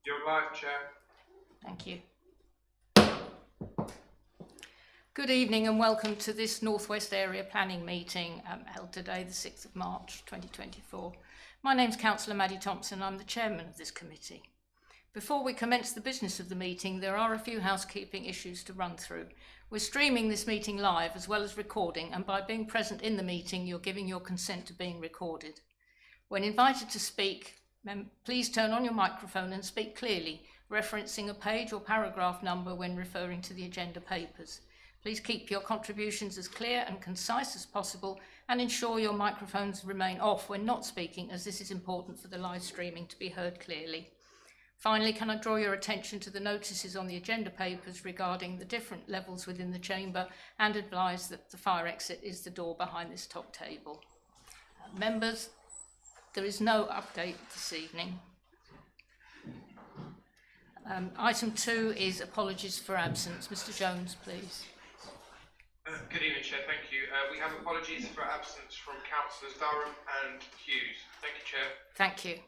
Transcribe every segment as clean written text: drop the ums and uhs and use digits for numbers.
You're live, Chair. Thank you. Good evening and welcome to this North West Area Planning meeting held today, the 6th of March 2024. My name's Councillor Maddie Thompson. I'm the chairman of this committee. Before we commence the business of the meeting, there are a few housekeeping issues to run through. We're streaming this meeting live as well as recording, and by being present in the meeting, you're giving your consent to being recorded. When invited to speak, please turn on your microphone and speak clearly, referencing a page or paragraph number when referring to the agenda papers. Please keep your contributions as clear and concise as possible and ensure your microphones remain off when not speaking, as this is important for the live streaming to be heard clearly. Finally, can I draw your attention to the notices on the agenda papers regarding the different levels within the chamber and advise that the fire exit is the door behind this top table. Members, there is no update this evening. Item 2 is apologies for absence. Mr. Jones, please. Good evening, Chair. Thank you. We have apologies for absence from Councillors Durham and Hughes. Thank you, Chair. Thank you.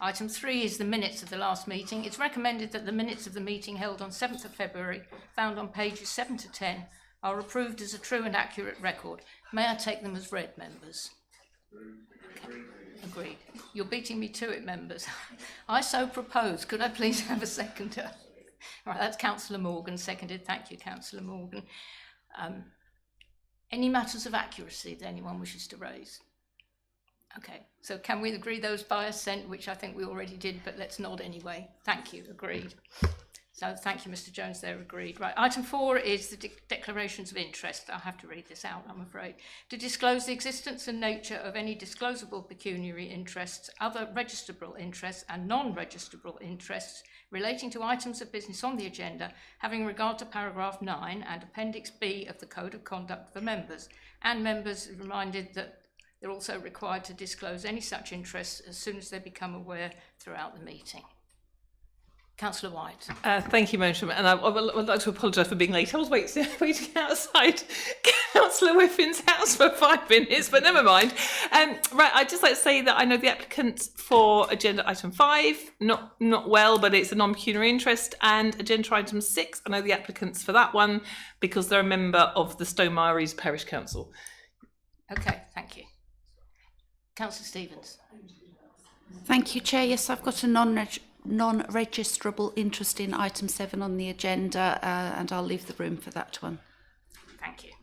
Item 3 is the minutes of the last meeting. It's recommended that the minutes of the meeting held on 7th of February, found on pages 7 to 10, are approved as a true and accurate record. May I take them as read, members? Okay. Agreed. You're beating me to it, members. I so propose. Could I please have a seconder? All right, that's Councillor Morgan, seconded. Thank you, Councillor Morgan. Any matters of accuracy that anyone wishes to raise? Okay, so can we agree those by assent, which I think we already did, but let's nod anyway. Thank you, agreed. So thank you, Mr. Jones, there, agreed. Right, item 4 is the declarations of interest. I'll have to read this out, I'm afraid. To disclose the existence and nature of any disclosable pecuniary interests, other registrable interests and non-registrable interests relating to items of business on the agenda, having regard to paragraph 9 and appendix B of the Code of Conduct for members. And members are reminded that they're also required to disclose any such interests as soon as they become aware throughout the meeting. Councillor White. Thank you, Madam Chairman, and I would like to apologise for being late. I was waiting outside Councillor Whiffin's house for 5 minutes, but never mind. Right, I'd just like to say that I know the applicants for agenda item 5, not well, but it's a non-pecuniary interest, and agenda item 6, I know the applicants for that one because they're a member of the Stonemarys Parish Council. Okay, thank you. Councillor Stevens. Thank you, Chair. Yes, I've got a non-registrable interest in item 7 on the agenda, and I'll leave the room for that one. Thank you.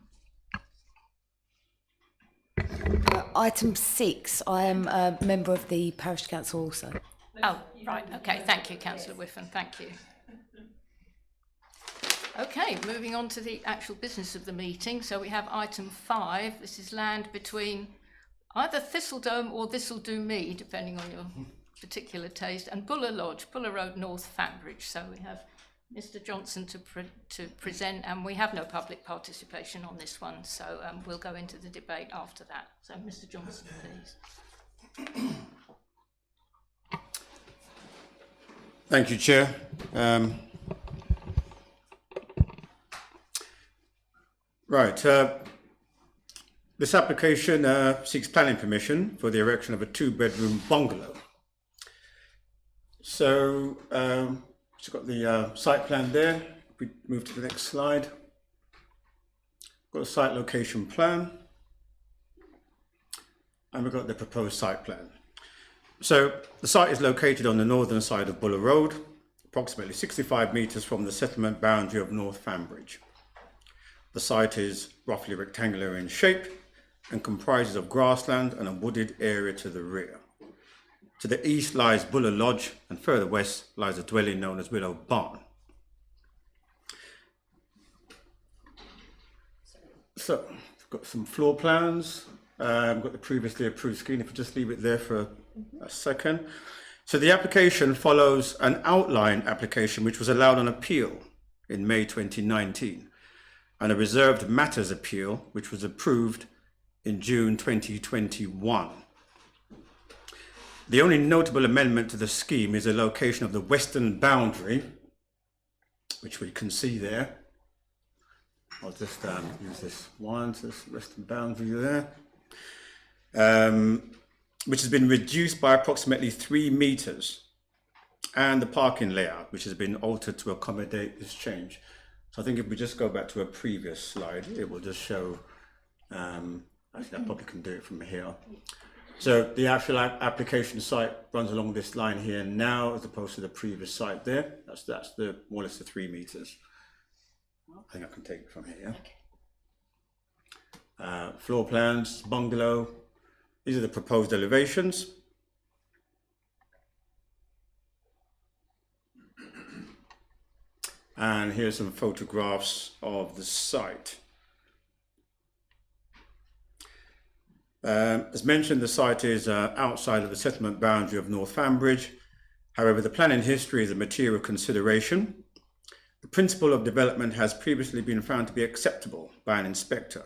Item 6, I am a member of the Parish Council also. Oh, right, okay, thank you, Councillor Whiffen, thank you. Okay, moving on to the actual business of the meeting. So we have item 5. This is land between either Thiseldome or This'll Do Me, depending on your particular taste, and Buller Lodge, Buller Road North, Fambridge. So we have Mr. Johnson to present, and we have no public participation on this one, so we'll go into the debate after that. So Mr. Johnson, please. Thank you, Chair. This application seeks planning permission for the erection of a 2-bedroom bungalow. So, we've got the site plan there. We move to the next slide. Got a site location plan, and we've got the proposed site plan. So, the site is located on the northern side of Buller Road, approximately 65 metres from the settlement boundary of North Fambridge. The site is roughly rectangular in shape and comprises of grassland and a wooded area to the rear. To the east lies Buller Lodge, and further west lies a dwelling known as Willow Barn. So, I've got some floor plans. I've got the previously approved scheme. If I just leave it there for a second. So the application follows an outline application which was allowed on appeal in May 2019, and a reserved matters appeal which was approved in June 2021. The only notable amendment to the scheme is the location of the western boundary, which we can see there. I'll just use this one, so this western boundary there, which has been reduced by approximately 3 meters and the parking layout, which has been altered to accommodate this change. So I think if we just go back to a previous slide, it will just show, actually I probably can do it from here. So the actual application site runs along this line here now, as opposed to the previous site there. That's the more or less the 3 meters. I think I can take it from here. Floor plans, bungalow. These are the proposed elevations. And here's some photographs of the site. As mentioned, the site is outside of the settlement boundary of North Fambridge. However, the planning history is a material consideration. The principle of development has previously been found to be acceptable by an inspector,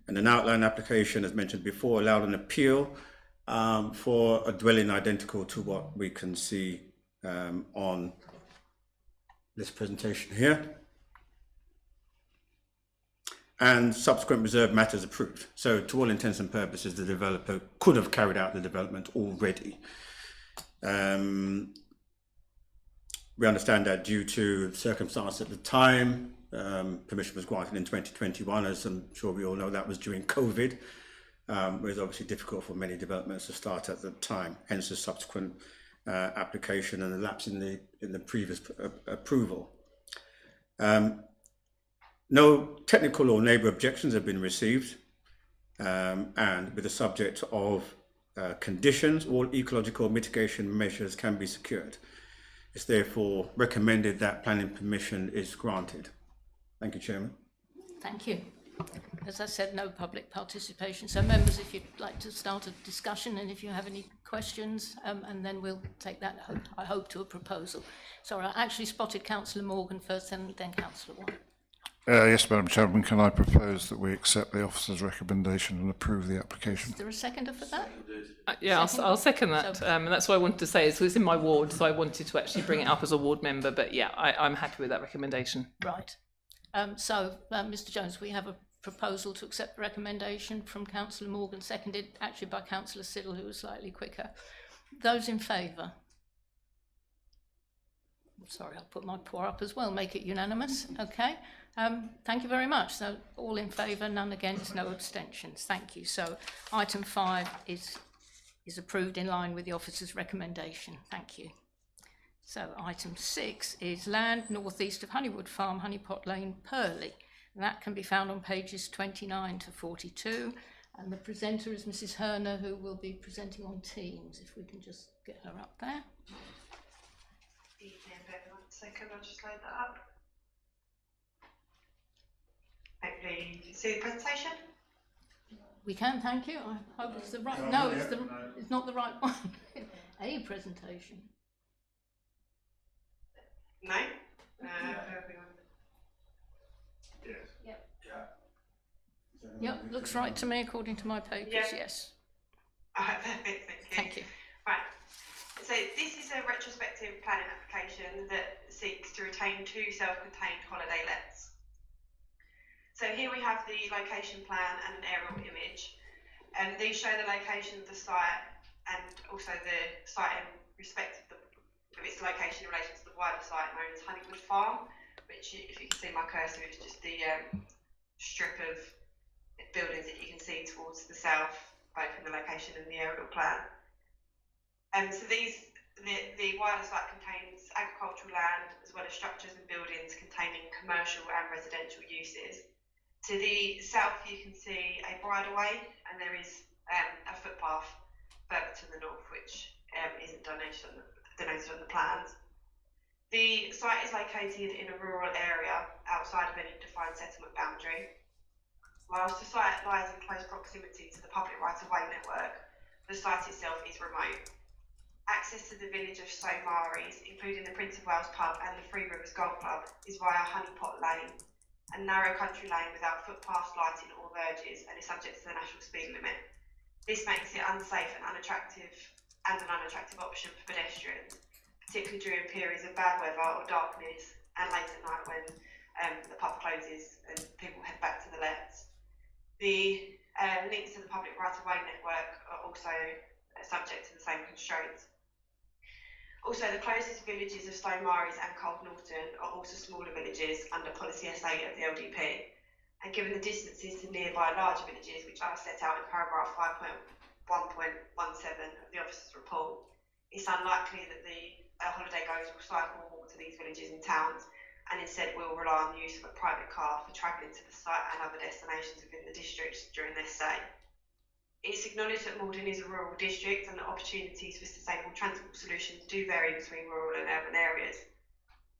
and an outline application, as mentioned before, allowed an appeal for a dwelling identical to what we can see on this presentation here. And subsequent reserved matters approved. So to all intents and purposes, the developer could have carried out the development already. We understand that due to circumstance at the time, permission was granted in 2021, as I'm sure we all know, that was during COVID. It was obviously difficult for many developments to start at the time, hence the subsequent application and the lapse in the previous approval. No technical or neighbour objections have been received, and with the subject of conditions, all ecological mitigation measures can be secured. It's therefore recommended that planning permission is granted. Thank you, Chairman. Thank you. As I said, no public participation. So members, if you'd like to start a discussion and if you have any questions, and then we'll take that, I hope, to a proposal. Sorry, I actually spotted Councillor Morgan first and then Councillor White. Yes, Madam Chairman, can I propose that we accept the officer's recommendation and approve the application? Is there a seconder for that? Yeah, Second? I'll second that. So- And that's what I wanted to say. So it's in my ward, so I wanted to actually bring it up as a ward member. But yeah, I'm happy with that recommendation. Right. Mr Jones, we have a proposal to accept the recommendation from Councillor Morgan, seconded actually by Councillor Siddle, who was slightly quicker. Those in favour? Sorry, I'll put my paw up as well, make it unanimous. Okay. Thank you very much. So all in favour, none against, no abstentions. Thank you. So item 5 is approved in line with the officer's recommendation. Thank you. So item 6 is land northeast of Honeywood Farm, Honeypot Lane, Purleigh. And that can be found on pages 29 to 42. And the presenter is Mrs. Herner, who will be presenting on Teams, if we can just get her up there. One second, I'll just load that up. Hopefully you can see the presentation. We can, thank you. I hope it's the right. No, it's not the right one. A presentation. No? Everyone. Yes. Yep, looks right to me according to my papers. Yeah. Yes. Perfect, Thank you. Right. So this is a retrospective planning application that seeks to retain 2 self-contained holiday lets. So here we have the location plan and an aerial image, and these show the location of the site and also the site in respect of its location in relation to the wider site known as Honeywood Farm, which, if you can see my cursor, is just the strip of buildings that you can see towards the south, both in the location and the aerial plan. So the wider site contains agricultural land as well as structures and buildings containing commercial and residential uses. To the south you can see a bridleway, and there is a footpath further to the north which isn't denoted on the plans. The site is located in a rural area outside of any defined settlement boundary. Whilst the site lies in close proximity to the public right-of-way network, the site itself is remote. Access to the village of St Mary's, including the Prince of Wales pub and the Three Rivers Golf Club, is via Honeypot Lane, a narrow country lane without footpaths, lighting or verges, and is subject to the national speed limit. This makes it unsafe and an unattractive option for pedestrians, particularly during periods of bad weather or darkness and late at night when the pub closes and people head back to the lets. The links to the public right-of-way network are also subject to the same constraints. Also, the closest villages of Stonemarys and Cold Norton are also smaller villages under Policy S8 of the LDP. And given the distances to nearby larger villages, which are set out in paragraph 5.1.17 of the officer's report, it's unlikely that the holiday goers will cycle or walk to these villages and towns, and instead will rely on the use of a private car for travelling to the site and other destinations within the district during their stay. It's acknowledged that Maldon is a rural district and that opportunities for sustainable transport solutions do vary between rural and urban areas.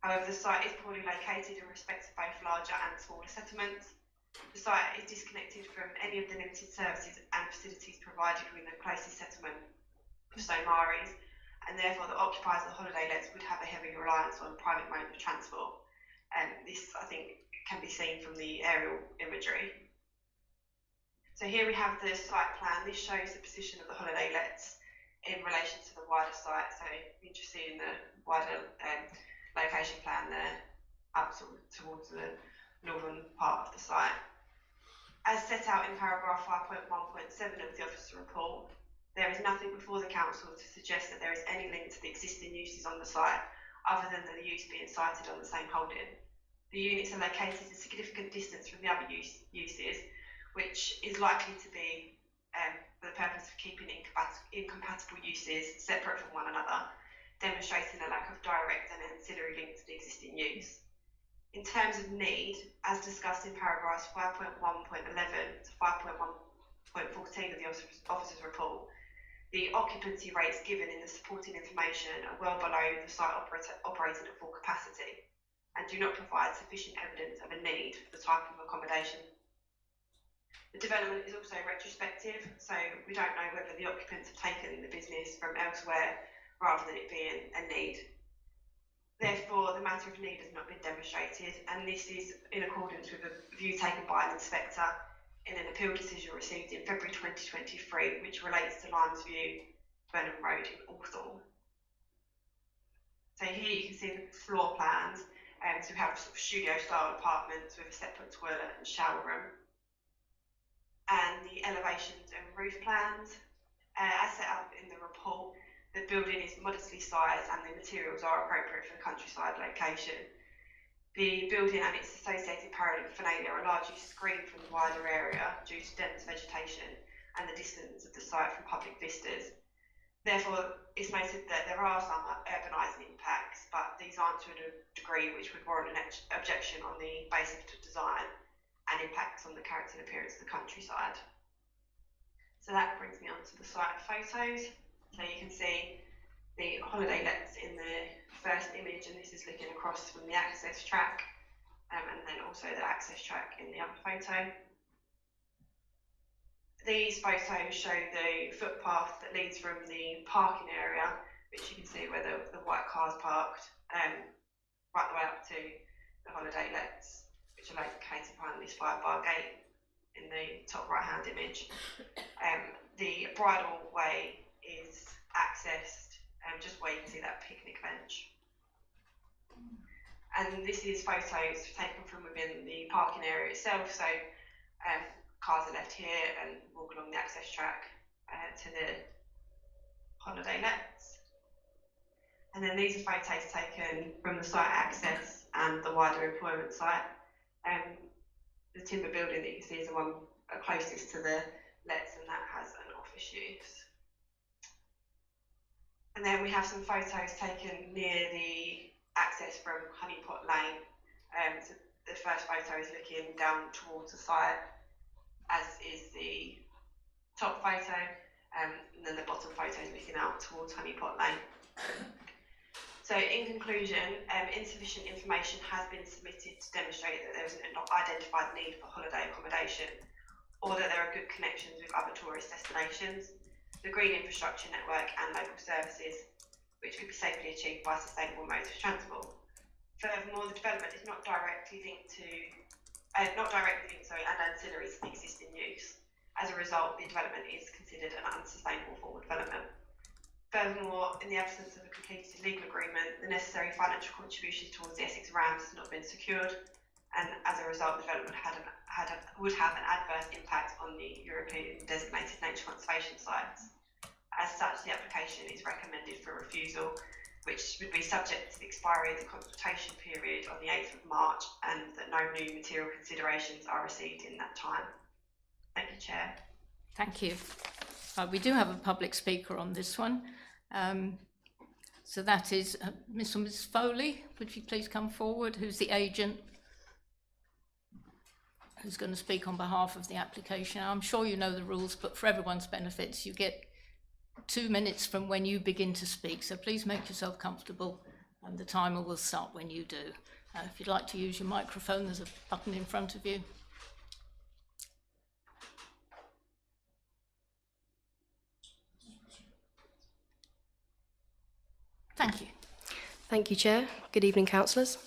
However, the site is poorly located in respect of both larger and smaller settlements. The site is disconnected from any of the limited services and facilities provided within the closest settlement of Stonemarys, and therefore the occupiers of the holiday lets would have a heavy reliance on private modes of transport. This, I think, can be seen from the aerial imagery. So here we have the site plan. This shows the position of the holiday lets in relation to the wider site. So you can just see in the wider location plan there, up towards the northern part of the site. As set out in paragraph 5.1.7 of the officer report, there is nothing before the council to suggest that there is any link to the existing uses on the site other than the use being sited on the same holding. The units are located at a significant distance from the other uses, which is likely to be for the purpose of keeping incompatible uses separate from one another, demonstrating a lack of direct and ancillary link to the existing use. In terms of need, as discussed in paragraphs 5.1.11 to 5.1.14 of the officer's report, the occupancy rates given in the supporting information are well below the site operating at full capacity and do not provide sufficient evidence of a need for the type of accommodation. The development is also retrospective, so we don't know whether the occupants have taken the business from elsewhere rather than it being a need. Therefore, the matter of need has not been demonstrated, and this is in accordance with a view taken by an inspector in an appeal decision received in February 2023, which relates to Limes View, Burnham Road in Ulting. So here you can see the floor plans. So we have sort of studio-style apartments with a separate toilet and shower room. And the elevations and roof plans, as set out in the report, the building is modestly sized and the materials are appropriate for the countryside location. The building and its associated paraphernalia are largely screened from the wider area due to dense vegetation and the distance of the site from public vistas. Therefore, it's noted that there are some urbanising impacts, but these aren't to a degree which would warrant an objection on the basis of design and impacts on the character and appearance of the countryside. So that brings me on to the site photos. So you can see the holiday lets in the first image, and this is looking across from the access track, and then also the access track in the other photo. These photos show the footpath that leads from the parking area, which you can see where the white car's parked, right the way up to the holiday lets, which are located behind this 5-bar gate in the top right-hand image. The bridle way is accessed just where you can see that picnic bench. And this is photos taken from within the parking area itself. So cars are left here and walk along the access track to the holiday lets. And then these are photos taken from the site access and the wider employment site. The timber building that you can see is the one closest to the lets, and that has an office use. And then we have some photos taken near the access from Honeypot Lane. So the first photo is looking down towards the site, as is the top photo, and then the bottom photo is looking out towards Honeypot Lane. So in conclusion, insufficient information has been submitted to demonstrate that there is an identified need for holiday accommodation, or that there are good connections with other tourist destinations, the green infrastructure network and local services, which could be safely achieved by sustainable modes of transport. Furthermore, the development is not directly linked and ancillary to the existing use. As a result, the development is considered an unsustainable form of development. Furthermore, in the absence of a completed legal agreement, the necessary financial contributions towards the Essex Rams has not been secured, and as a result, the development would have an adverse impact on the European designated nature conservation sites. As such, the application is recommended for refusal, which would be subject to the expiry of the consultation period on the 8th of March, and that no new material considerations are received in that time. Thank you, Chair. Thank you. We do have a public speaker on this one. So that is Miss or Mrs. Foley. Would you please come forward? Who's the agent who's going to speak on behalf of the application? I'm sure you know the rules, but for everyone's benefits, you get 2 minutes from when you begin to speak. So please make yourself comfortable, and the timer will start when you do. If you'd like to use your microphone, there's a button in front of you. Thank you. Thank you, Chair. Good evening, councillors.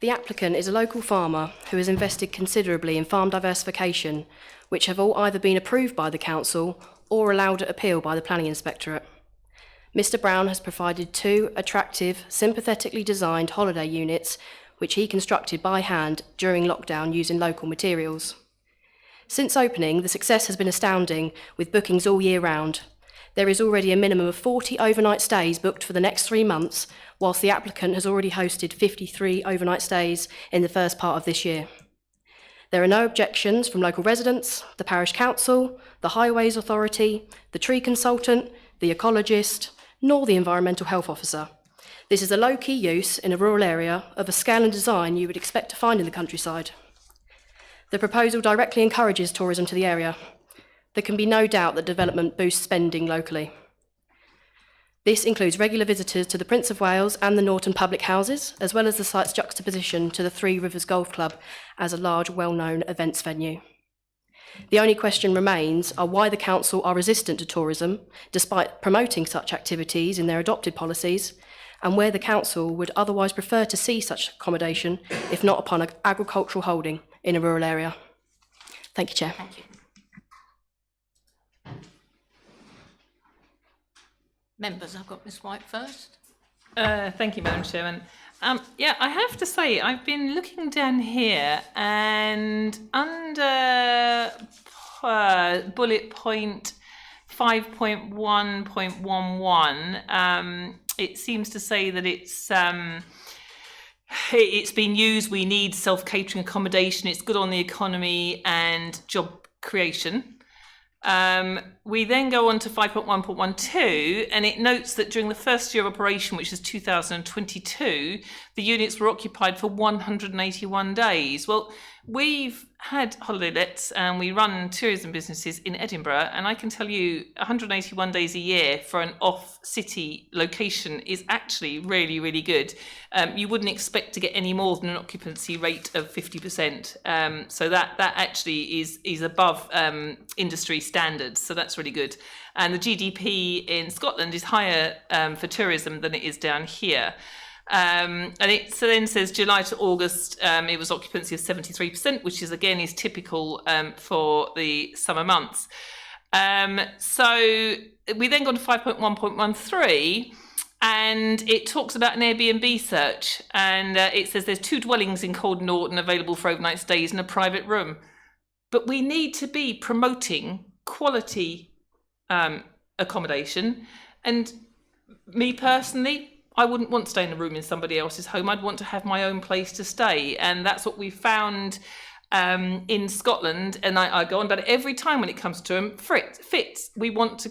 The applicant is a local farmer who has invested considerably in farm diversification, which have all either been approved by the council or allowed at appeal by the planning inspectorate. Mr. Brown has provided 2 attractive, sympathetically designed holiday units, which he constructed by hand during lockdown using local materials. Since opening, the success has been astounding, with bookings all year round. There is already a minimum of 40 overnight stays booked for the next 3 months, whilst the applicant has already hosted 53 overnight stays in the first part of this year. There are no objections from local residents, the parish council, the highways authority, the tree consultant, the ecologist, nor the environmental health officer. This is a low-key use in a rural area of a scale and design you would expect to find in the countryside. The proposal directly encourages tourism to the area. There can be no doubt that development boosts spending locally. This includes regular visitors to the Prince of Wales and the Norton public houses, as well as the site's juxtaposition to the Three Rivers Golf Club as a large, well-known events venue. The only question remains are why the council are resistant to tourism, despite promoting such activities in their adopted policies, and where the council would otherwise prefer to see such accommodation, if not upon an agricultural holding in a rural area. Thank you, Chair. Thank you. Members, I've got Miss White first. Thank you, Madam Chairman. Yeah, I have to say, I've been looking down here, and under bullet point 5.1.11, it seems to say that it's been used. We need self-catering accommodation. It's good on the economy and job creation. We then go on to 5.1.12, and it notes that during the first year of operation, which is 2022, the units were occupied for 181 days. Well, we've had holiday lets and we run tourism businesses in Edinburgh, and I can tell you 181 days a year for an off-city location is actually really, really good. You wouldn't expect to get any more than an occupancy rate of 50%. So that actually is above industry standards, so that's really good. And the GDP in Scotland is higher for tourism than it is down here. And it then says July to August, it was occupancy of 73%, which is again is typical for the summer months. So we then go to 5.1.13, and it talks about an Airbnb search, and it says there's 2 dwellings in Cold Norton available for overnight stays in a private room. But we need to be promoting quality accommodation, and me personally, I wouldn't want to stay in a room in somebody else's home. I'd want to have my own place to stay. And that's what we found in Scotland. And I go on about it every time when it comes to them. Fits. We want to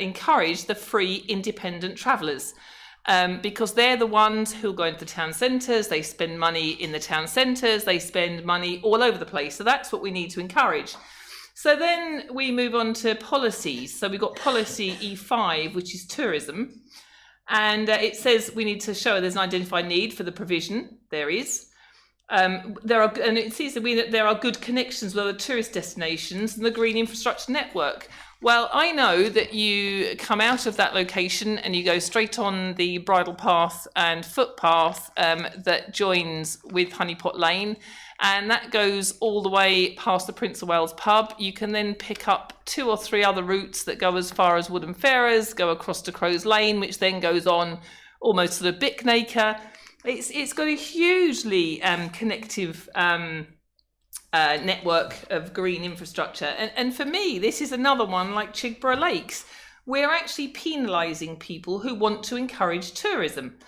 encourage the free independent travellers because they're the ones who'll go into the town centres. They spend money in the town centres. They spend money all over the place. So that's what we need to encourage. So then we move on to policies. So we've got policy E5, which is tourism. And it says we need to show there's an identified need for the provision. There is. And it says that there are good connections with other tourist destinations and the green infrastructure network. Well, I know that you come out of that location and you go straight on the bridle path and footpath that joins with Honeypot Lane, and that goes all the way past the Prince of Wales pub. You can then pick up 2 or 3 other routes that go as far as Woodham Ferrers, go across to Crow's Lane, which then goes on almost sort of Bicknaker. It's got a hugely connective network of green infrastructure. And for me, this is another one like Chigborough Lakes, we're actually penalising people who want to encourage tourism.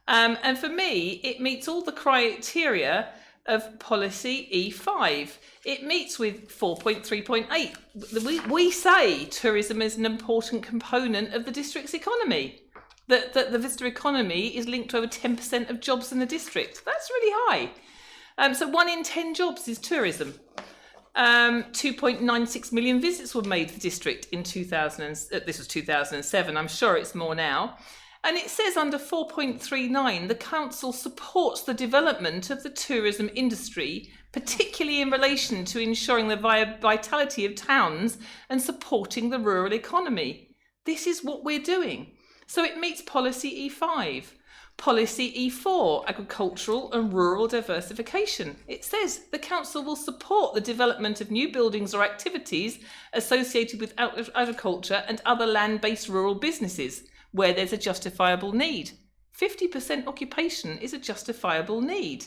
And for me, it meets all the criteria of policy E5. It meets with 4.3.8. We say tourism is an important component of the district's economy. That the visitor economy is linked to over 10% of jobs in the district. That's really high. So 1 in 10 jobs is tourism. 2.96 million visits were made to the district in this was 2007. I'm sure it's more now. And it says under 4.39, the council supports the development of the tourism industry, particularly in relation to ensuring the vitality of towns and supporting the rural economy. This is what we're doing. So it meets policy E5. Policy E4, agricultural and rural diversification. It says the council will support the development of new buildings or activities associated with agriculture and other land-based rural businesses where there's a justifiable need. 50% occupation is a justifiable need.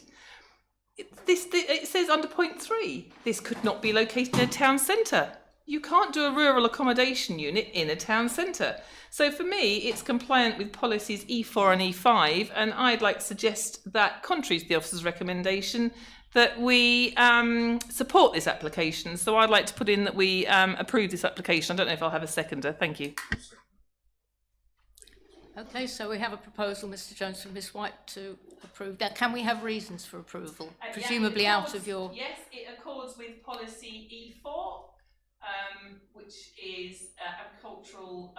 It says under point 3, this could not be located in a town centre. You can't do a rural accommodation unit in a town centre. So for me, it's compliant with policies E4 and E5, and I'd like to suggest that, contrary to the officer's recommendation, that we support this application. So I'd like to put in that we approve this application. I don't know if I'll have a seconder. Thank you. Okay, so we have a proposal, Mr Jones, from Ms White to approve that. Can we have reasons for approval? Presumably out of your... Yes, it accords with policy E4, which is agricultural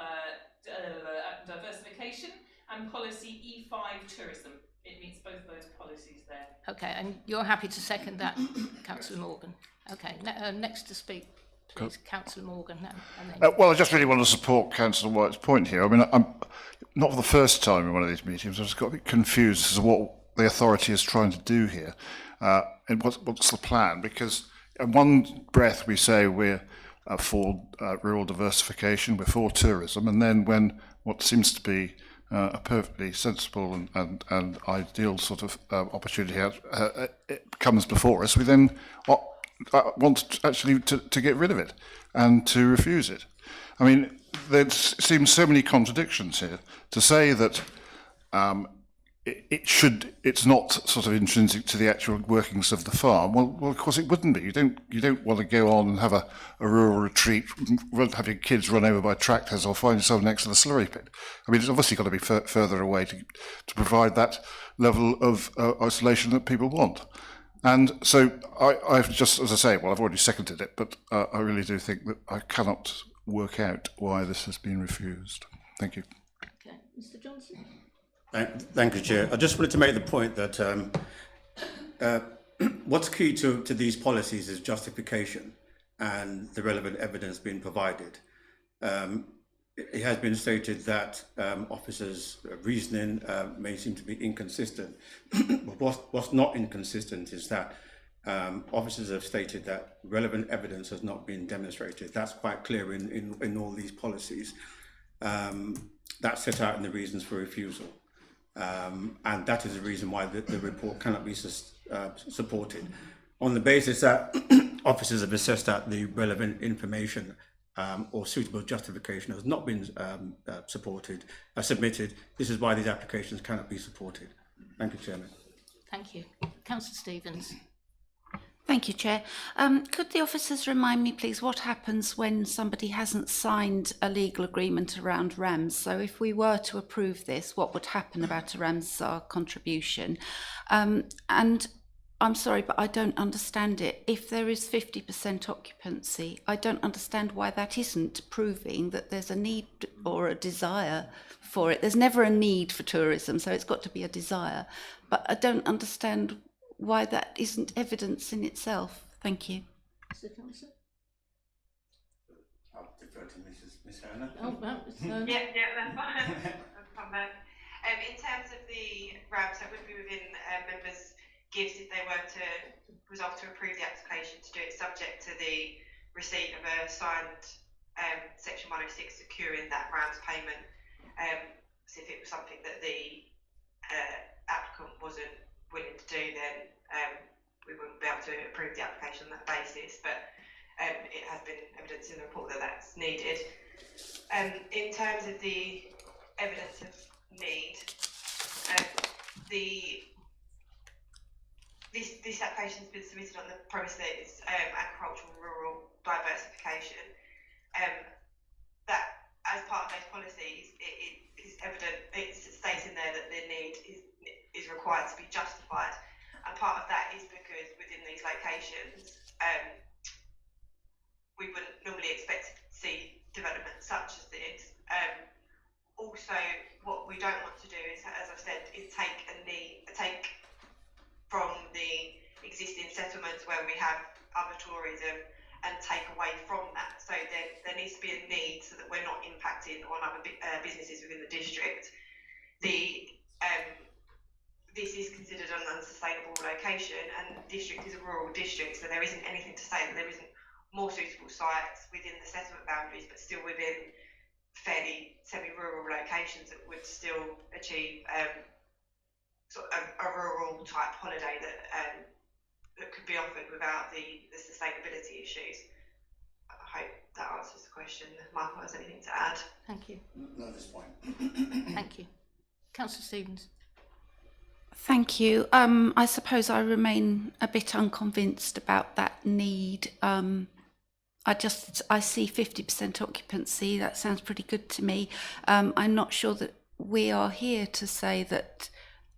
diversification, and policy E5, tourism. It meets both of those policies there. Okay, and you're happy to second that, Councillor Morgan? Okay, next to speak, please, Councillor Morgan. And then... Well, I just really want to support Councillor White's point here. I mean, I'm not for the first time in one of these meetings, I've just got a bit confused as to what the authority is trying to do here. And what's the plan? Because in one breath we say we're for rural diversification, we're for tourism, and then when what seems to be a perfectly sensible and ideal sort of opportunity it comes before us, we then want actually to get rid of it and to refuse it. I mean, there seems so many contradictions here. To say that it's not sort of intrinsic to the actual workings of the farm. Well, of course it wouldn't be. You don't want to go on and have a rural retreat, have your kids run over by tractors, or find yourself next to the slurry pit. I mean, it's obviously got to be further away to provide that level of isolation that people want. And so I've just, as I say, well, I've already seconded it, but I really do think that I cannot work out why this has been refused. Thank you. Okay, Mr Johnson. Thank you, Chair. I just wanted to make the point that what's key to these policies is justification and the relevant evidence being provided. It has been stated that officers' reasoning may seem to be inconsistent. But what's not inconsistent is that officers have stated that relevant evidence has not been demonstrated. That's quite clear in all these policies. That's set out in the reasons for refusal. And that is the reason why the report cannot be supported. On the basis that officers have assessed that the relevant information or suitable justification has not been submitted, this is why these applications cannot be supported. Thank you, Chairman. Thank you. Councillor Stevens. Thank you, Chair. Could the officers remind me, please, what happens when somebody hasn't signed a legal agreement around RAMS? So if we were to approve this, what would happen about a Ramsar contribution? And I'm sorry, but I don't understand it. If there is 50% occupancy, I don't understand why that isn't proving that there's a need or a desire for it. There's never a need for tourism, so it's got to be a desire. But I don't understand why that isn't evidence in itself. Thank you. Mr Johnson. I'll defer to Ms. Hannah. Oh, well, Yeah, that's fine. I'll come back. In terms of the RAMS, that would be within members' gifts if they were to resolve to approve the application to do it subject to the receipt of a signed Section 106 securing that RAMS payment. So if it was something that the applicant wasn't willing to do, then we wouldn't be able to approve the application on that basis. But it has been evidence in the report that that's needed. In terms of the evidence of need, this application has been submitted on the premise that it's agricultural rural diversification. That as part of those policies, it is evident, it states in there that the need is required to be justified, and part of that is because within these locations, we wouldn't normally expect to see development such as this. Also, what we don't want to do is, as I've said, is take from the existing settlements where we have other tourism and take away from that. So there needs to be a need so that we're not impacting on other businesses within the district. This is considered an unsustainable location, and the district is a rural district, so there isn't anything to say that there isn't more suitable sites within the settlement boundaries, but still within fairly semi-rural locations that would still achieve sort of a rural type holiday that could be offered without the sustainability issues. I hope that answers the question. If Michael has anything to add. Thank you. Not at this point. Thank you. Councillor Stevens. Thank you. I suppose I remain a bit unconvinced about that need. I see 50% occupancy. That sounds pretty good to me. I'm not sure that we are here to say that,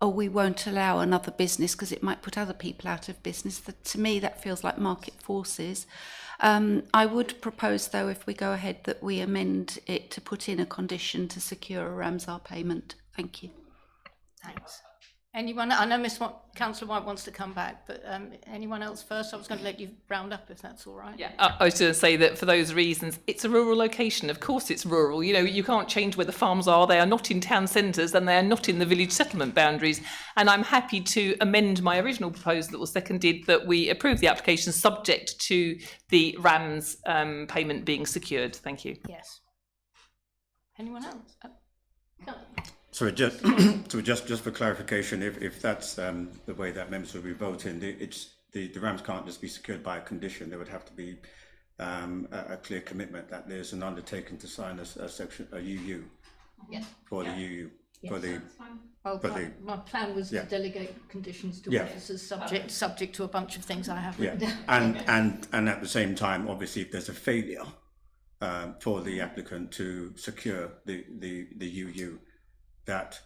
oh, we won't allow another business because it might put other people out of business. To me, that feels like market forces. I would propose, though, if we go ahead, that we amend it to put in a condition to secure a Ramsar payment. Thank you. Thanks. Anyone? I know Councillor White wants to come back, but anyone else first? I was going to let you round up if that's all right. Yeah, I was going to say that for those reasons, it's a rural location. Of course it's rural. You know, you can't change where the farms are. They are not in town centres and they are not in the village settlement boundaries. And I'm happy to amend my original proposal that was seconded, that we approve the application subject to the RAMS payment being secured. Thank you. Yes. Anyone else? So just for clarification, if that's the way that members will be voting, the RAMs can't just be secured by a condition. There would have to be a clear commitment that there's an undertaking to sign a UU. Yes. For the UU. Yes. For the. Well, my plan was to delegate conditions to officers subject to a bunch of things I have written down. And at the same time, obviously, if there's a failure for the applicant to secure the UU, that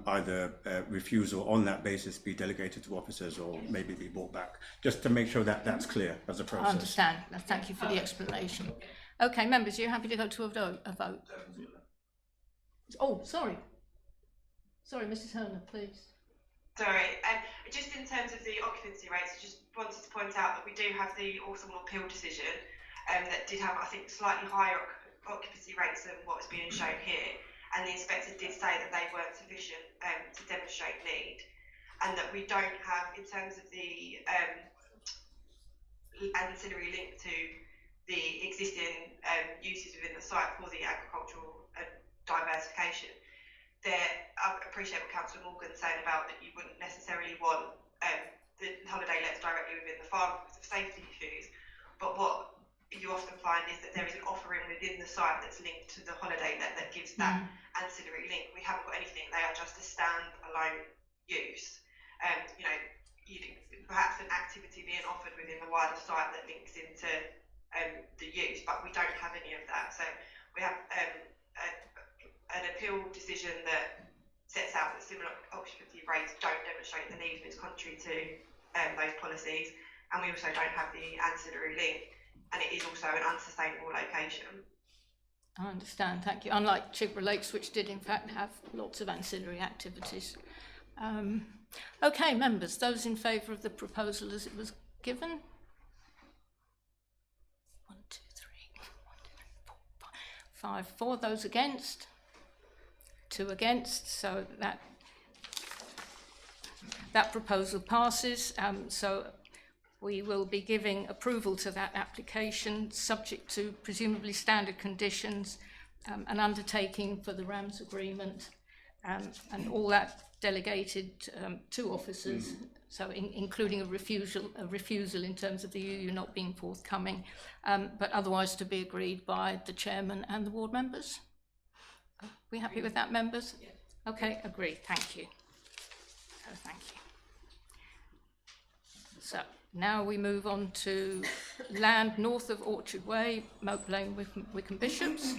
either refusal on that basis be delegated to officers or maybe be brought back, just to make sure that that's clear as a process. I understand. Thank you for the explanation. Okay, members, are you happy to go to a vote? Oh, sorry. Sorry, Mrs. Herner, please. Sorry, just in terms of the occupancy rates, I just wanted to point out that we do have the autumnal appeal decision that did have, I think, slightly higher occupancy rates than what is being shown here. And the inspector did say that they weren't sufficient to demonstrate need, and that we don't have, in terms of the ancillary link to the existing uses within the site for the agricultural diversification. I appreciate what Councillor Morgan's saying about that you wouldn't necessarily want the holiday lets directly within the farm because of safety issues, but what you often find is that there is an offering within the site that's linked to the holiday let that gives that ancillary link. We haven't got anything, they are just a standalone use. Perhaps an activity being offered within the wider site that links into the use, but we don't have any of that. So we have an appeal decision that sets out that similar occupancy rates don't demonstrate the need, and it's contrary to those policies, and we also don't have the ancillary link. And it is also an unsustainable location. I understand, thank you. Unlike Chigborough Lakes, which did in fact have lots of ancillary activities. Okay, members, those in favour of the proposal as it was given? 1, 2, 3, 4, 5, 4. Those against? 2 against. So that proposal passes. So we will be giving approval to that application subject to presumably standard conditions, an undertaking for the RAMS agreement, and all that delegated to officers, so including a refusal in terms of the UU not being forthcoming, but otherwise to be agreed by the chairman and the ward members. Are we happy with that, members? Yes. Okay, agreed. Thank you. So, thank you. So now we move on to land north of Orchard Way, Mope Lane, Wickham Bishops.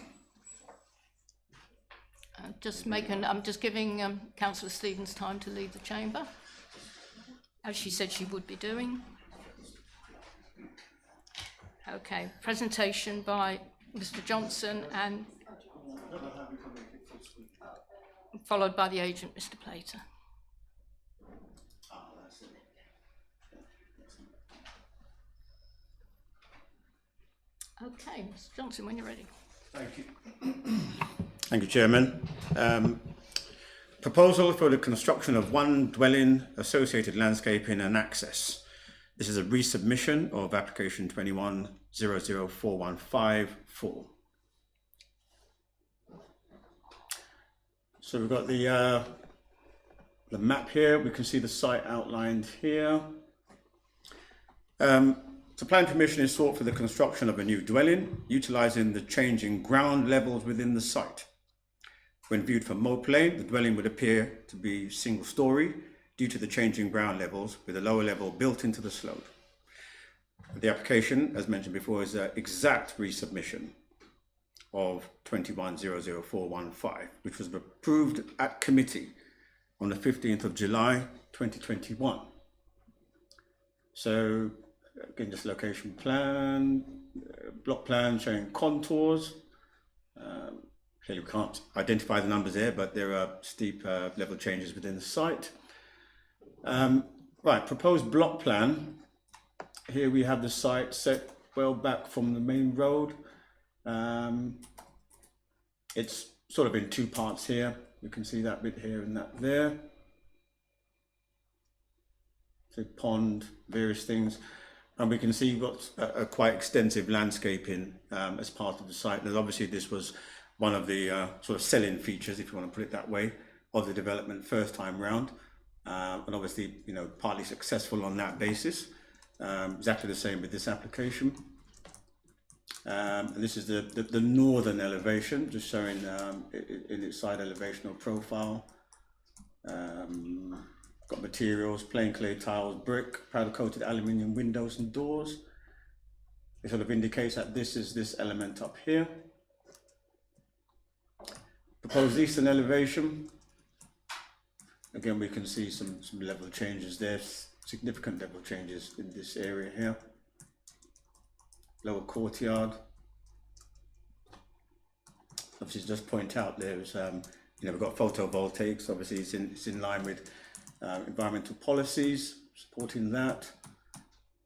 I'm just giving Councillor Stevens time to leave the chamber, as she said she would be doing. Okay, presentation by Mr. Johnson and followed by the agent, Mr. Plater. Okay, Mr. Johnson, when you're ready. Thank you. Thank you, Chairman. Proposal for the construction of one dwelling, associated landscaping and access. This is a resubmission of application 21-00415-4. So we've got the map here. We can see the site outlined here. So planning permission is sought for the construction of a new dwelling, utilising the changing ground levels within the site. When viewed from Mope Lane, the dwelling would appear to be single storey due to the changing ground levels, with a lower level built into the slope. The application, as mentioned before, is an exact resubmission of 21-00415, which was approved at committee on the 15th of July 2021. So again, this location plan, block plan showing contours. Clearly we can't identify the numbers there, but there are steep level changes within the site. Right, proposed block plan. Here we have the site set well back from the main road. It's sort of in two parts here. You can see that bit here and that there. So pond, various things. And we can see you've got a quite extensive landscaping as part of the site. And obviously this was one of the sort of selling features, if you want to put it that way, of the development first time round. And obviously, you know, partly successful on that basis. Exactly the same with this application. And this is the northern elevation, just showing in its side elevational profile. Got materials, plain clay tiles, brick, powder coated aluminium windows and doors. It sort of indicates that this is this element up here. Proposed eastern elevation. Again, we can see some level changes there, significant level changes in this area here. Lower courtyard. Obviously, just point out there's, you know, we've got photovoltaics. Obviously, it's in line with environmental policies, supporting that.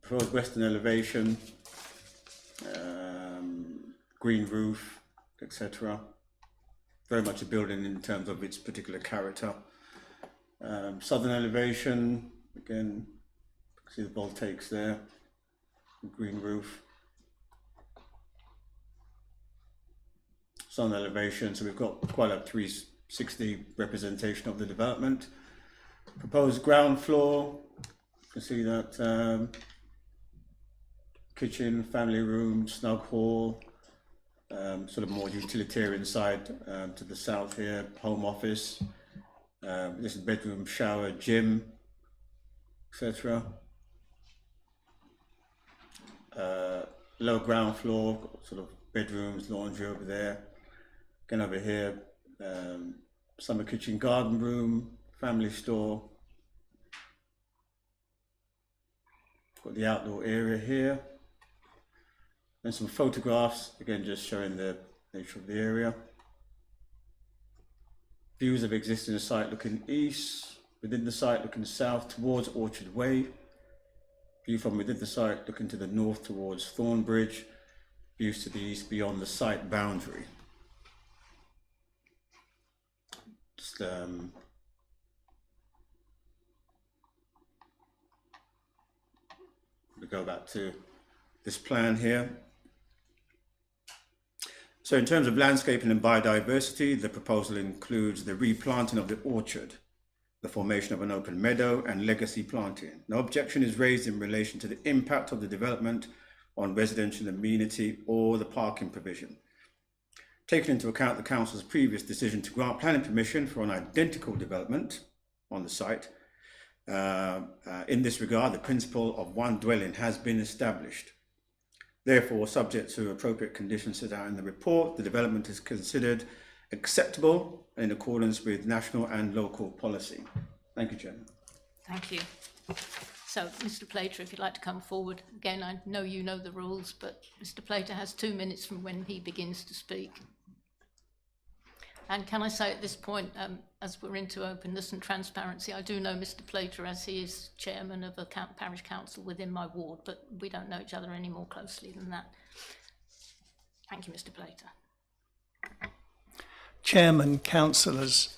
Proposed western elevation, green roof, etc. Very much a building in terms of its particular character. Southern elevation, again, see the voltaics there, green roof. Southern elevation, so we've got quite a 360 representation of the development. Proposed ground floor, you can see that kitchen, family room, snug hall, sort of more utilitarian side to the south here, home office. This is bedroom, shower, gym, etc. Low ground floor, sort of bedrooms, laundry over there. Again over here, summer kitchen, garden room, family store. Got the outdoor area here. And some photographs, again just showing the nature of the area. Views of existing site looking east, within the site looking south towards Orchard Way. View from within the site looking to the north towards Thornbridge. Views to the east beyond the site boundary. Just we go back to this plan here. So in terms of landscaping and biodiversity, the proposal includes the replanting of the orchard, the formation of an open meadow and legacy planting. No objection is raised in relation to the impact of the development on residential amenity or the parking provision. Taking into account the council's previous decision to grant planning permission for an identical development on the site, in this regard, the principle of one dwelling has been established. Therefore, subject to appropriate conditions set out in the report, the development is considered acceptable in accordance with national and local policy. Thank you, Chairman. Thank you. So, Mr. Plater, if you'd like to come forward. Again, I know you know the rules, but Mr. Plater has 2 minutes from when he begins to speak. And can I say at this point, as we're into openness and transparency, I do know Mr. Plater as he is chairman of a parish council within my ward, but we don't know each other any more closely than that. Thank you, Mr. Plater. Chairman, councillors,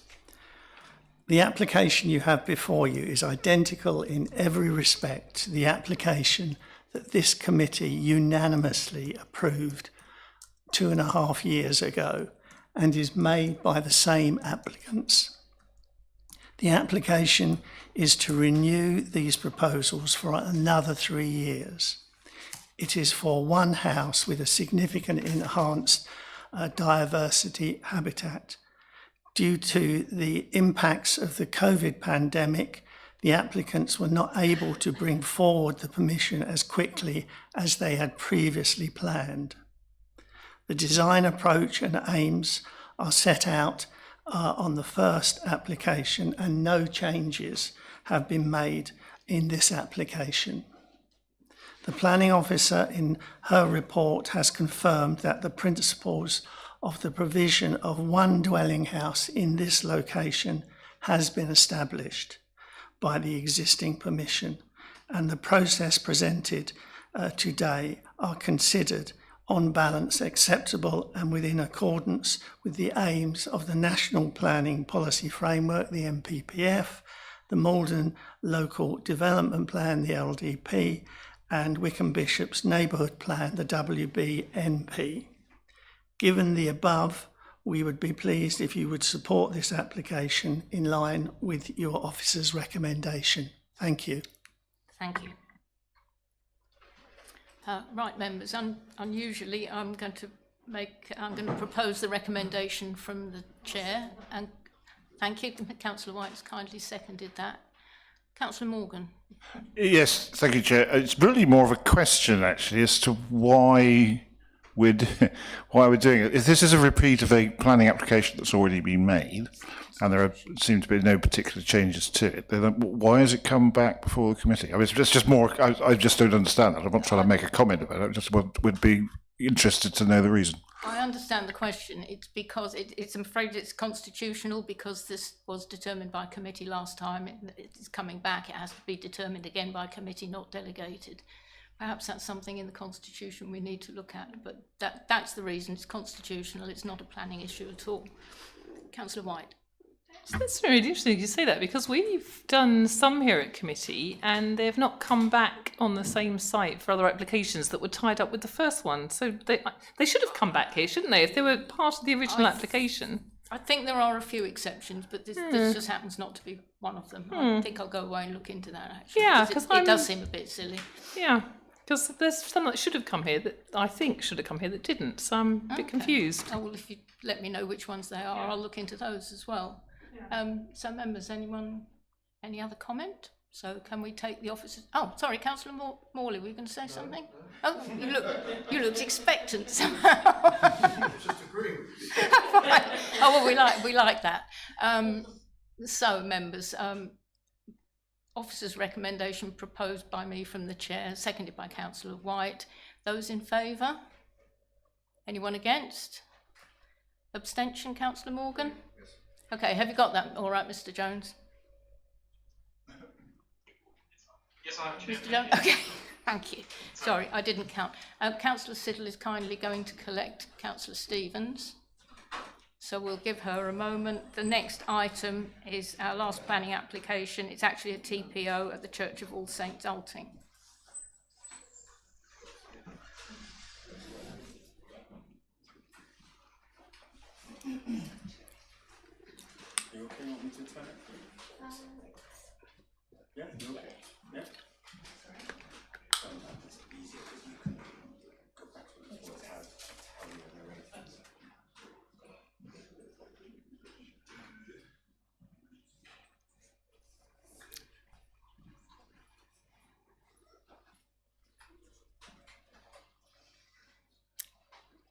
the application you have before you is identical in every respect to the application that this committee unanimously approved 2.5 years ago, and is made by the same applicants. The application is to renew these proposals for another 3 years. It is for one house with a significant enhanced diversity habitat. Due to the impacts of the COVID pandemic, the applicants were not able to bring forward the permission as quickly as they had previously planned. The design approach and aims are set out on the first application, and no changes have been made in this application. The planning officer in her report has confirmed that the principles of the provision of one dwelling house in this location has been established by the existing permission, and the process presented today are considered on balance acceptable and within accordance with the aims of the National Planning Policy Framework, the NPPF, the Maldon Local Development Plan, the LDP, and Wickham Bishop's Neighbourhood Plan, the WBNP. Given the above, we would be pleased if you would support this application in line with your officer's recommendation. Thank you. Thank you. Right, members, unusually I'm going to propose the recommendation from the chair, and thank you. Councillor White has kindly seconded that. Councillor Morgan. Yes, thank you, Chair. It's really more of a question, actually, as to why we're doing it. If this is a repeat of a planning application that's already been made, and there seem to be no particular changes to it, then why has it come back before the committee? I mean, it's just more, I just don't understand that. I'm not trying to make a comment about it. I just would be interested to know the reason. I understand the question. It's because I'm afraid it's constitutional, because this was determined by committee last time. It's coming back. It has to be determined again by committee, not delegated. Perhaps that's something in the constitution we need to look at, but that's the reason. It's constitutional. It's not a planning issue at all. Councillor White. So that's very interesting you say that, because we've done some here at committee and they've not come back on the same site for other applications that were tied up with the first one. So they should have come back here, shouldn't they, if they were part of the original application? I think there are a few exceptions, but this just happens not to be one of them. I think I'll go away and look into that, actually. Yeah, because it does seem a bit silly. Yeah, because there's some that should have come here that I think should have come here that didn't. So I'm a bit confused. Oh, well, if you let me know which ones they are, I'll look into those as well. So members, any other comment? So can we take the officers? Oh, sorry, Councillor Morley, were you going to say something? Oh, you looked expectant somehow. Just agreeing. Right. Oh, well, we like that. So members, officers' recommendation proposed by me from the chair, seconded by Councillor White. Those in favour? Anyone against? Abstention, Councillor Morgan? Okay, have you got that all right, Mr. Jones? Yes, I have, Chair. Mr. Jones? Okay, thank you. Sorry, I didn't count. Councillor Siddle is kindly going to collect Councillor Stevens. So we'll give her a moment. The next item is our last planning application. It's actually a TPO at the Church of All Saints, Ulting. You okay? Want me to turn it? Yeah, you okay? Yeah. It's easier because you can go back to the board how you narrate things.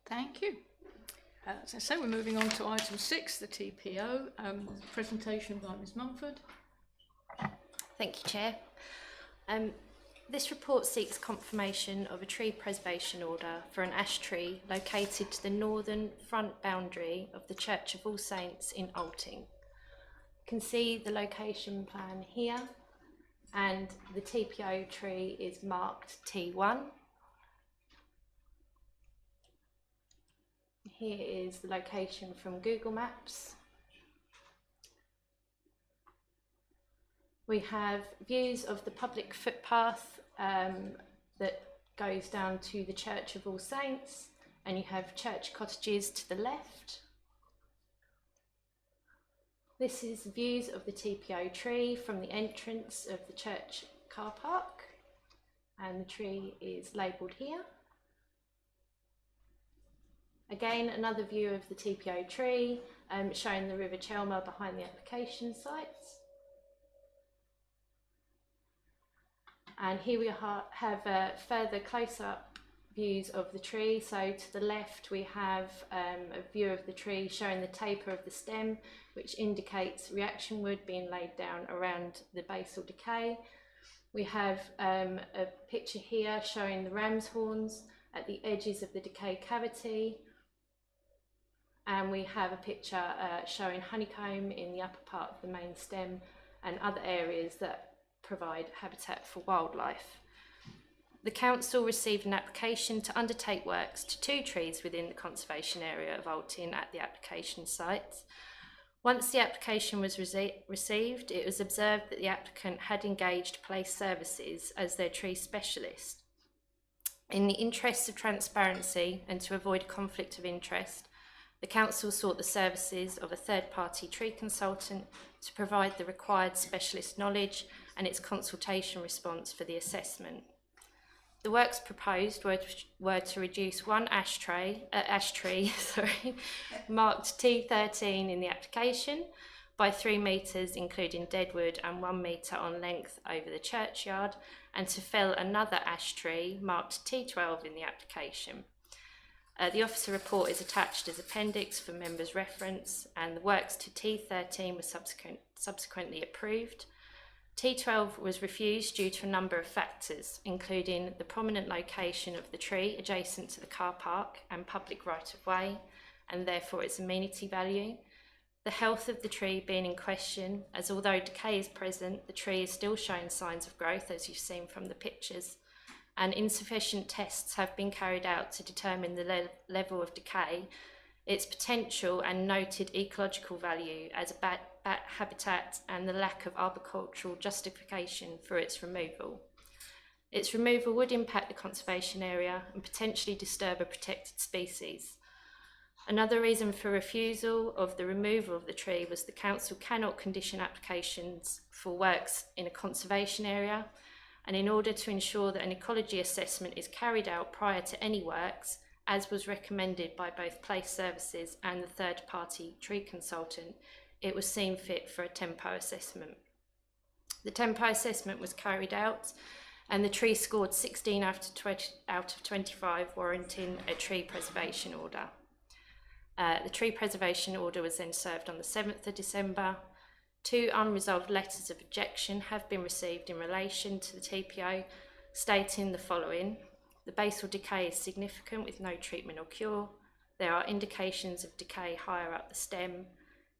Thank you. As I say, we're moving on to item 6, the TPO, presentation by Ms Mumford. Thank you, Chair. This report seeks confirmation of a tree preservation order for an ash tree located to the northern front boundary of the Church of All Saints in Ulting. You can see the location plan here, and the TPO tree is marked T1. Here is the location from Google Maps. We have views of the public footpath that goes down to the Church of All Saints, and you have church cottages to the left. This is views of the TPO tree from the entrance of the church car park, and the tree is labelled here. Again, another view of the TPO tree showing the River Chelmer behind the application sites. And here we have further close-up views of the tree. So to the left we have a view of the tree showing the taper of the stem, which indicates reaction wood being laid down around the basal decay. We have a picture here showing the ram's horns at the edges of the decay cavity. And we have a picture showing honeycomb in the upper part of the main stem and other areas that provide habitat for wildlife. The council received an application to undertake works to 2 trees within the conservation area of Ulting at the application site. Once the application was received, it was observed that the applicant had engaged Place Services as their tree specialist. In the interests of transparency and to avoid conflict of interest, the council sought the services of a third-party tree consultant to provide the required specialist knowledge and its consultation response for the assessment. The works proposed were to reduce one ash tree marked T13 in the application by 3 metres including deadwood and 1 metre on length over the churchyard, and to fell another ash tree marked T12 in the application. The officer report is attached as appendix for members' reference, and the works to T13 were subsequently approved. T12 was refused due to a number of factors, including the prominent location of the tree adjacent to the car park and public right-of-way, and therefore its amenity value. The health of the tree being in question, as although decay is present, the tree is still showing signs of growth, as you've seen from the pictures, and insufficient tests have been carried out to determine the level of decay, its potential and noted ecological value as a bat habitat, and the lack of arboricultural justification for its removal. Its removal would impact the conservation area and potentially disturb a protected species. Another reason for refusal of the removal of the tree was the council cannot condition applications for works in a conservation area, and in order to ensure that an ecology assessment is carried out prior to any works, as was recommended by both Place Services and the third-party tree consultant, it was seen fit for a tempo assessment. The tempo assessment was carried out, and the tree scored 16 out of 25, warranting a tree preservation order. The tree preservation order was then served on the 7th of December. 2 unresolved letters of objection have been received in relation to the TPO, stating the following: the basal decay is significant with no treatment or cure. There are indications of decay higher up the stem.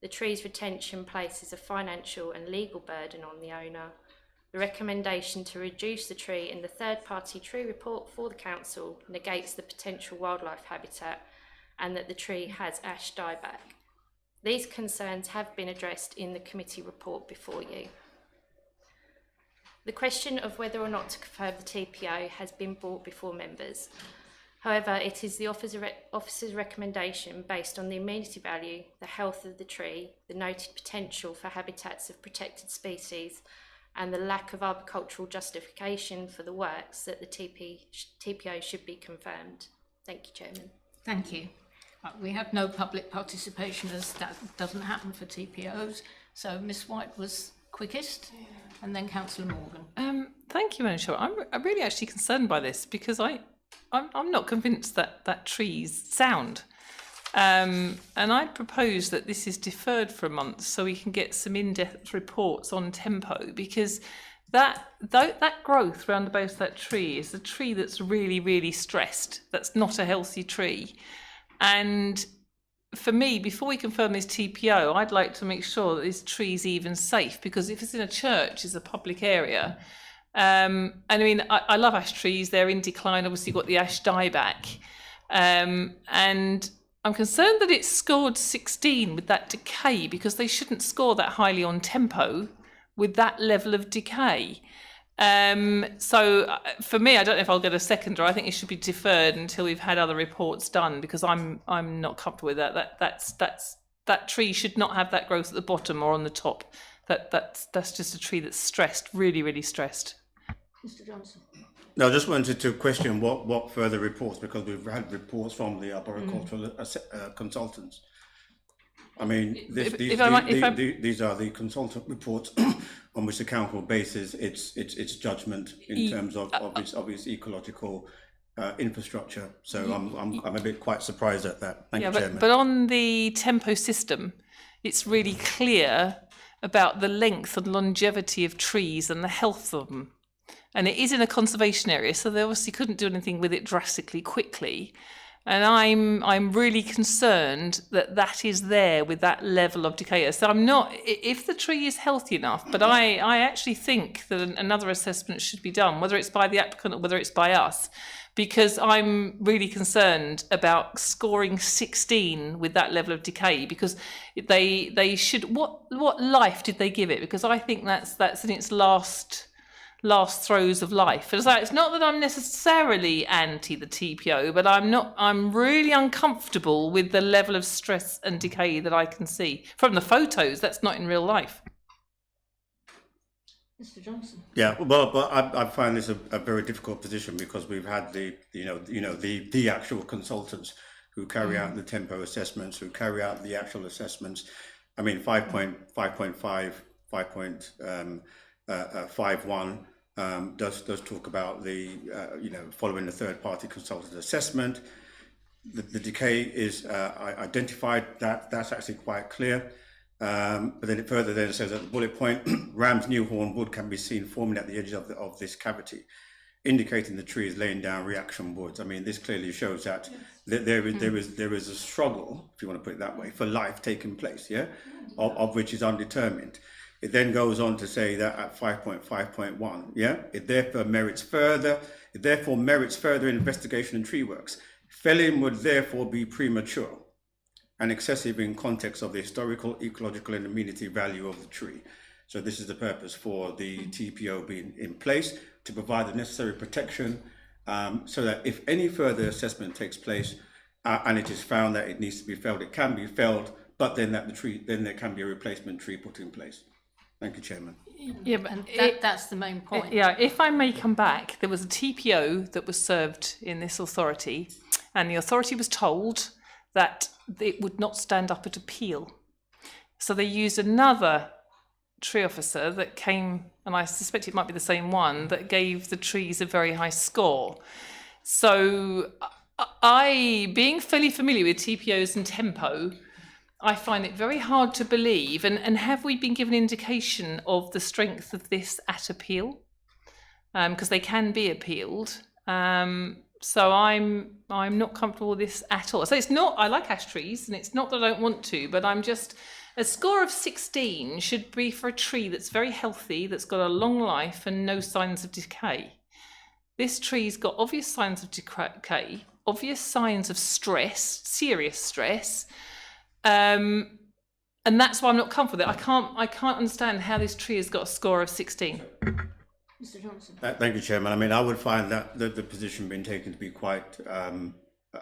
The tree's retention places a financial and legal burden on the owner. The recommendation to reduce the tree in the third-party tree report for the council negates the potential wildlife habitat, and that the tree has ash dieback. These concerns have been addressed in the committee report before you. The question of whether or not to confirm the TPO has been brought before members. However, it is the officer's recommendation based on the amenity value, the health of the tree, the noted potential for habitats of protected species, and the lack of arboricultural justification for the works that the TPO should be confirmed. Thank you, Chairman. Thank you. We have no public participation, as that doesn't happen for TPOs. So Ms White was quickest, and then Councillor Morgan. Thank you, Madam Chair. I'm really actually concerned by this because I'm not convinced that tree's sound. And I propose that this is deferred for a month so we can get some in-depth reports on tempo, because that growth round the base of that tree is a tree that's really, really stressed. That's not a healthy tree. And for me, before we confirm this TPO, I'd like to make sure that this tree's even safe, because if it's in a church, it's a public area. And I mean, I love ash trees. They're in decline. Obviously, you've got the ash dieback. And I'm concerned that it's scored 16 with that decay, because they shouldn't score that highly on tempo with that level of decay. So for me, I don't know if I'll get a seconder. I think it should be deferred until we've had other reports done, because I'm not comfortable with that. That tree should not have that growth at the bottom or on the top. That's just a tree that's stressed, really, really stressed. Mr Johnson. No, I just wanted to question what further reports, because we've had reports from the arboricultural consultants. I mean, these are the consultant reports on which the council bases its judgment in terms of its ecological infrastructure. So I'm a bit quite surprised at that. Thank you, Chairman. But on the tempo system, it's really clear about the length and longevity of trees and the health of them. And it is in a conservation area, so they obviously couldn't do anything with it drastically quickly. And I'm really concerned that is there with that level of decay. So I'm not, if the tree is healthy enough, but I actually think that another assessment should be done, whether it's by the applicant or whether it's by us, because I'm really concerned about scoring 16 with that level of decay, because they should, what life did they give it? Because I think that's in its last throes of life. And so it's not that I'm necessarily anti the TPO, but I'm really uncomfortable with the level of stress and decay that I can see from the photos. That's not in real life. Mr Johnson. Yeah, well, but I find this a very difficult position, because we've had the actual consultants who carry out the tempo assessments, who carry out the actual assessments. I mean, 5.5, 5.51 does talk about the following the third party consultant assessment. The decay is identified. That's actually quite clear. But then it further then says at the bullet point, Ram's new horn wood can be seen forming at the edges of this cavity, indicating the tree is laying down reaction woods. I mean, this clearly shows that there is a struggle, if you want to put it that way, for life taking place, of which is undetermined. It then goes on to say that at 5.5.1, it therefore merits further investigation and tree works. Felling would therefore be premature and excessive in context of the historical, ecological and amenity value of the tree. So this is the purpose for the TPO being in place, to provide the necessary protection, so that if any further assessment takes place and it is found that it needs to be felled, it can be felled, but then there can be a replacement tree put in place. Thank you, Chairman. Yeah, but that's the main point. If I may come back, there was a TPO that was served in this authority, and the authority was told that it would not stand up at appeal. So they used another tree officer that came, and I suspect it might be the same one, that gave the trees a very high score. So being fairly familiar with TPOs and tempo, I find it very hard to believe. And have we been given indication of the strength of this at appeal? Because they can be appealed. So I'm not comfortable with this at all. So it's not, I like ash trees, and it's not that I don't want to, but I'm just, a score of 16 should be for a tree that's very healthy, that's got a long life and no signs of decay. This tree's got obvious signs of decay, obvious signs of stress, serious stress. And that's why I'm not comfortable with it. I can't understand how this tree has got a score of 16. Mr Johnson. Thank you, Chairman. I mean, I would find that the position being taken to be quite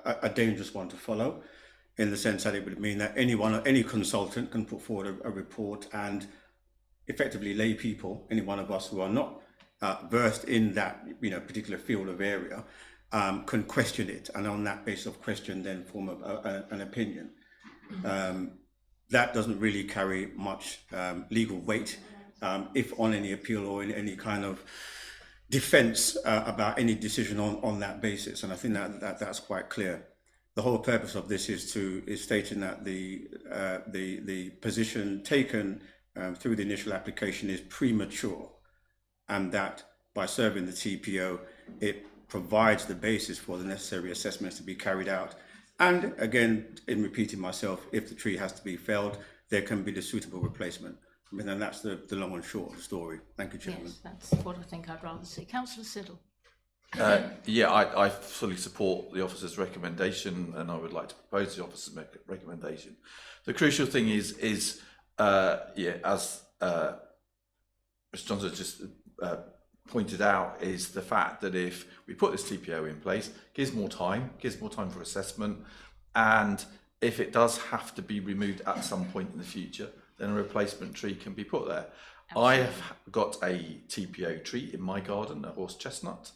a dangerous one to follow, in the sense that it would mean that any consultant can put forward a report, and effectively lay people, any one of us who are not versed in that particular field of area, can question it, and on that basis of question then form an opinion. That doesn't really carry much legal weight, if on any appeal or in any kind of defence about any decision on that basis, and I think that's quite clear. The whole purpose of this is stating that the position taken through the initial application is premature, and that by serving the TPO, it provides the basis for the necessary assessments to be carried out. And again, in repeating myself, if the tree has to be felled, there can be the suitable replacement. I mean, and that's the long and short of the story. Thank you, Chairman. Yes, that's what I think I'd rather see. Councillor Siddle. Yeah, I fully support the officer's recommendation, and I would like to propose the officer's recommendation. The crucial thing is as Mr. Johnson just pointed out, is the fact that if we put this TPO in place, gives more time for assessment, and if it does have to be removed at some point in the future, then a replacement tree can be put there. Absolutely. I have got a TPO tree in my garden, a horse chestnut,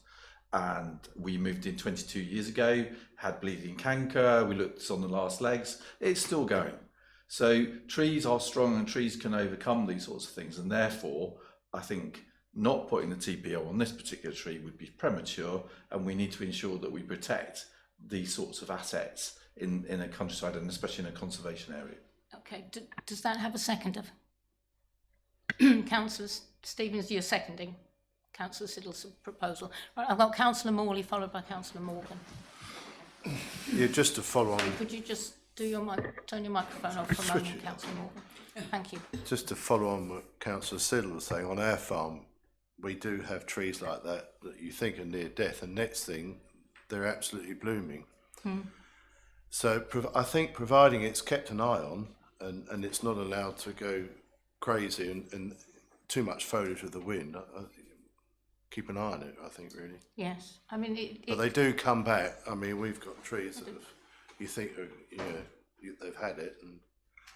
and we moved in 22 years ago, had bleeding canker, we looked on the last legs, it's still going. So trees are strong, and trees can overcome these sorts of things, and therefore I think not putting the TPO on this particular tree would be premature, and we need to ensure that we protect these sorts of assets in a countryside, and especially in a conservation area. Okay, does that have a seconder? Councillor Stevens, you're seconding Councillor Siddle's proposal. Right, I've got Councillor Morley followed by Councillor Morgan. Yeah, just to follow on. Could you just turn your microphone off for a moment, Councillor Morgan? Thank you. Just to follow on what Councillor Siddle was saying, on our farm, we do have trees like that you think are near death, and next thing, they're absolutely blooming. So I think providing it's kept an eye on, and it's not allowed to go crazy and too much foliage with the wind, keep an eye on it, I think, really. Yes, I mean... But they do come back. I mean, we've got trees that you think they've had it, and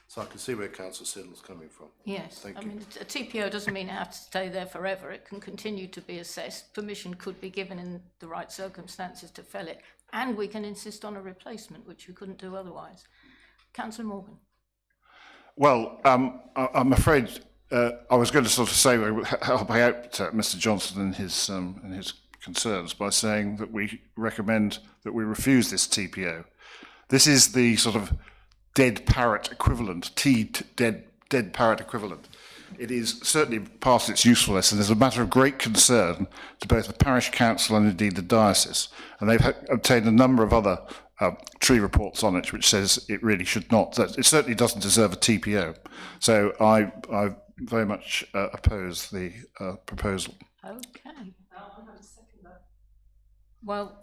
so I can see where Councillor Siddle's coming from. Yes, Thank I you. mean, a TPO doesn't mean it has to stay there forever. It can continue to be assessed. Permission could be given in the right circumstances to fell it, and we can insist on a replacement, which we couldn't do otherwise. Councillor Morgan. Well, I'm afraid I was going to sort of say help out Mr. Johnson in his concerns by saying that we recommend that we refuse this TPO. This is the sort of dead parrot equivalent, dead parrot equivalent. It is certainly past its usefulness, and is a matter of great concern to both the parish council and indeed the diocese. And they've obtained a number of other tree reports on it, which says it really should not. That it certainly doesn't deserve a TPO. So I very much oppose the proposal. Okay. Well,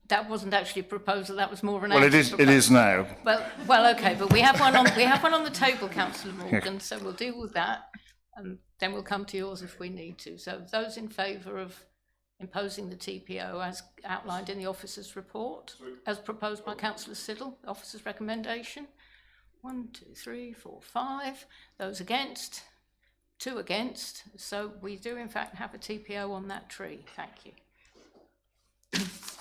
that wasn't actually a proposal. That was more of an. Well, it is now. Well, okay, but we have one on the table, Councillor Morgan. So we'll deal with that, and then we'll come to yours if we need to. So those in favour of imposing the TPO as outlined in the officer's report, as proposed by Councillor Siddle, the officer's recommendation. 1, 2, 3, 4, 5. Those against. 2 against. So we do in fact have a TPO on that tree. Thank you.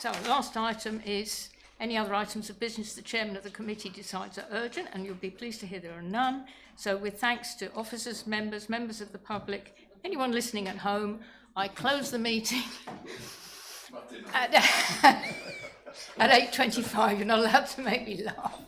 So the last item is any other items of business the chairman of the committee decides are urgent, and you'll be pleased to hear there are none. So with thanks to officers, members of the public, anyone listening at home, I close the meeting at 8:25. You're not allowed to make me laugh.